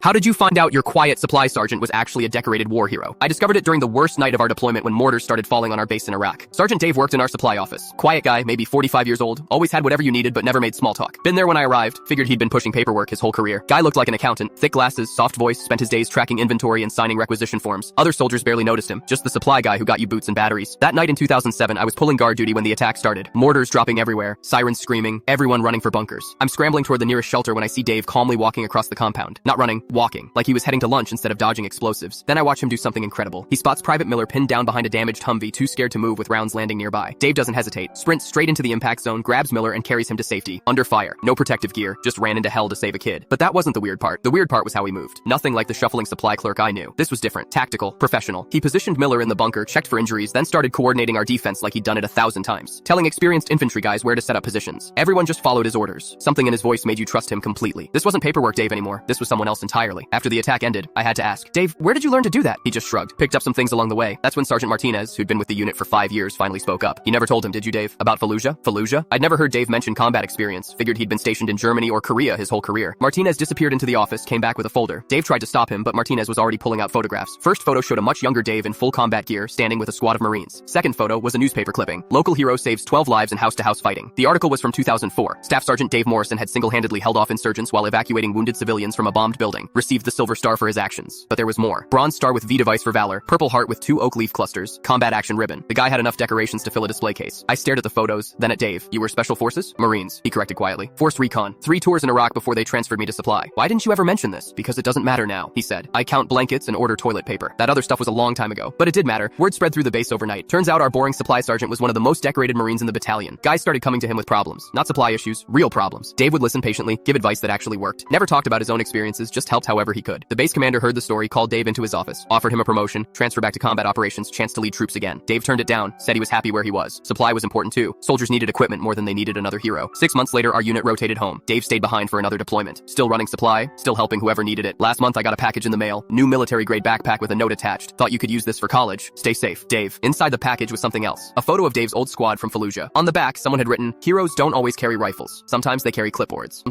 How did you find out your quiet supply sergeant was actually a decorated war hero? I discovered it during the worst night of our deployment when mortars started falling on our base in Iraq. Sergeant Dave worked in our supply office. Quiet guy, maybe 45 years old, always had whatever you needed but never made small talk. Been there when I arrived, figured he'd been pushing paperwork his whole career. Guy looked like an accountant, thick glasses, soft voice, spent his days tracking inventory and signing requisition forms. Other soldiers barely noticed him, just the supply guy who got you boots and batteries. That night in 2007, I was pulling guard duty when the attack started. Mortars dropping everywhere, sirens screaming, everyone running for bunkers. I'm scrambling toward the nearest shelter when I see Dave calmly walking across the compound. Not running, walking, like he was heading to lunch instead of dodging explosives. Then I watch him do something incredible. He spots Private Miller pinned down behind a damaged Humvee, too scared to move with rounds landing nearby. Dave doesn't hesitate, sprints straight into the impact zone, grabs Miller and carries him to safety. Under fire, no protective gear, just ran into hell to save a kid. But that wasn't the weird part. The weird part was how he moved. Nothing like the shuffling supply clerk I knew. This was different, tactical, professional. He positioned Miller in the bunker, checked for injuries, then started coordinating our defense like he'd done it 1,000 times, telling experienced infantry guys where to set up positions. Everyone just followed his orders. Something in his voice made you trust him completely. This wasn't paperwork Dave anymore. This was someone else entirely. After the attack ended, I had to ask, Dave, where did you learn to do that? He just shrugged, picked up some things along the way. That's when Sergeant Martinez, who'd been with the unit for 5 years, finally spoke up. You never told him, did you, Dave? About Fallujah? Fallujah? I'd never heard Dave mention combat experience. Figured he'd been stationed in Germany or Korea his whole career. Martinez disappeared into the office, came back with a folder. Dave tried to stop him, but Martinez was already pulling out photographs. First photo showed a much younger Dave in full combat gear, standing with a squad of Marines. Second photo was a newspaper clipping. Local hero saves 12 lives in house-to-house fighting. The article was from 2004. Staff Sergeant Dave Morrison had single-handedly held off insurgents while evacuating wounded civilians from a bombed building. Received the Silver Star for his actions. But there was more. Bronze Star with V device for valor, Purple Heart with 2 oak leaf clusters, Combat Action Ribbon. The guy had enough decorations to fill a display case. I stared at the photos, then at Dave. You were Special Forces? Marines, he corrected quietly. Force Recon. 3 tours in Iraq before they transferred me to supply. Why didn't you ever mention this? Because it doesn't matter now, he said. I count blankets and order toilet paper. That other stuff was a long time ago, but it did matter. Word spread through the base overnight. Turns out our boring supply sergeant was one of the most decorated Marines in the battalion. Guys started coming to him with problems. Not supply issues, real problems. Dave would listen patiently, give advice that actually worked. Never talked about his own experiences, just helped however he could. The base commander heard the story, called Dave into his office, offered him a promotion, transfer back to combat operations, chance to lead troops again. Dave turned it down, said he was happy where he was. Supply was important too. Soldiers needed equipment more than they needed another hero. 6 months later, our unit rotated home. Dave stayed behind for another deployment. Still running supply, still helping whoever needed it. Last month I got a package in the mail, new military-grade backpack with a note attached. Thought you could use this for college. Stay safe, Dave. Inside the package was something else. A photo of Dave's old squad from Fallujah. On the back, someone had written, heroes don't always carry rifles. Sometimes they carry clipboards.